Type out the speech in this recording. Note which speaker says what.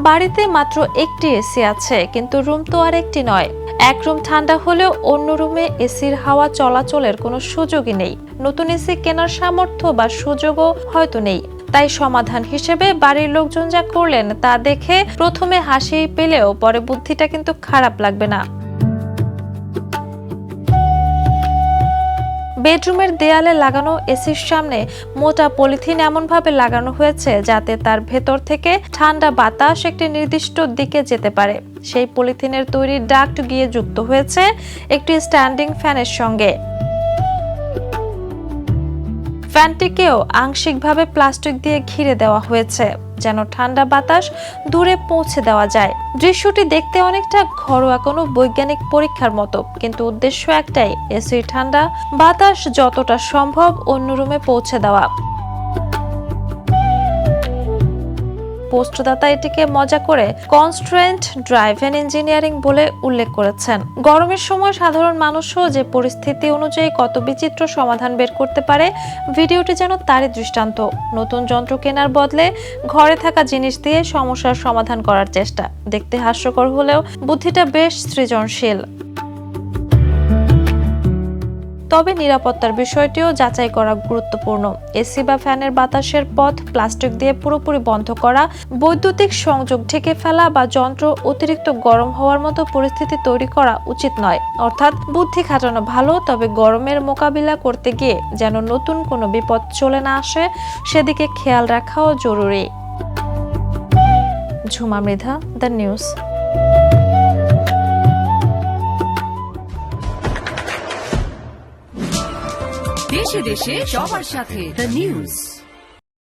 Speaker 1: বাড়িতে মাত্র একটি এসি আছে, কিন্তু রুম তো আর একটি নয়। এক রুম ঠান্ডা হলেও অন্য রুমে এসির হাওয়া চলাচলের কোনো সুযোগই নেই। নতুন এসি কেনার সামর্থ্য বা সুযোগও হয়তো নেই। তাই সমাধান হিসেবে বাড়ির লোকজন যা করলেন তা দেখে প্রথমে হাসি পেলেও পরে বুদ্ধিটা কিন্তু খারাপ লাগবে না। বেডরুমের দেয়ালে লাগানো এসির সামনে মোটা পলিথিন এমনভাবে লাগানো হয়েছে যাতে তার ভেতর থেকে ঠান্ডা বাতাস একটি নির্দিষ্ট দিকে যেতে পারে। সেই পলিথিনের তৈরি ডাক্ট গিয়ে যুক্ত হয়েছে একটি স্ট্যান্ডিং ফ্যানের সঙ্গে। ফ্যানটিকেও আংশিকভাবে প্লাস্টিক দিয়ে ঘিরে দেওয়া হয়েছে যেন ঠান্ডা বাতাস দূরে পৌঁছে দেওয়া যায়। দৃশ্যটি দেখতে অনেকটা ঘরোয়া কোনো বৈজ্ঞানিক পরীক্ষার মতো, কিন্তু উদ্দেশ্য একটাই, এসির ঠান্ডা বাতাস যতটা সম্ভব অন্য রুমে পৌঁছে দেওয়া। পোস্টদাতা এটিকে মজা করে কনস্ট্রেন্ট ড্রাইভেন ইঞ্জিনিয়ারিং বলে উল্লেখ করেছেন। গরমের সময় সাধারণ মানুষও যে পরিস্থিতি অনুযায়ী কত বিচিত্র সমাধান বের করতে পারে, ভিডিওটি যেন তারই দৃষ্টান্ত। নতুন যন্ত্র কেনার বদলে ঘরে থাকা জিনিস দিয়ে সমস্যার সমাধান করার চেষ্টা। দেখতে হাস্যকর হলেও বুদ্ধিটা বেশ সৃজনশীল। তবে নিরাপত্তার বিষয়টিও যাচাই করা গুরুত্বপূর্ণ। এসি বা ফ্যানের বাতাসের পথ প্লাস্টিক দিয়ে পুরোপুরি বন্ধ করা, বৈদ্যুতিক সংযোগ ঢেকে ফেলা বা যন্ত্র অতিরিক্ত গরম হওয়ার মতো পরিস্থিতি তৈরি করা উচিত নয়। অর্থাৎ বুদ্ধি খাটানো ভালো, তবে গরমের মোকাবিলা করতে গিয়ে যেন নতুন কোনো বিপদ চলে না আসে সেদিকে খেয়াল রাখাও জরুরি। Jhuma Mridha, the news.
Speaker 2: দেশে দেশে সবার সাথে দ্য নিউজ।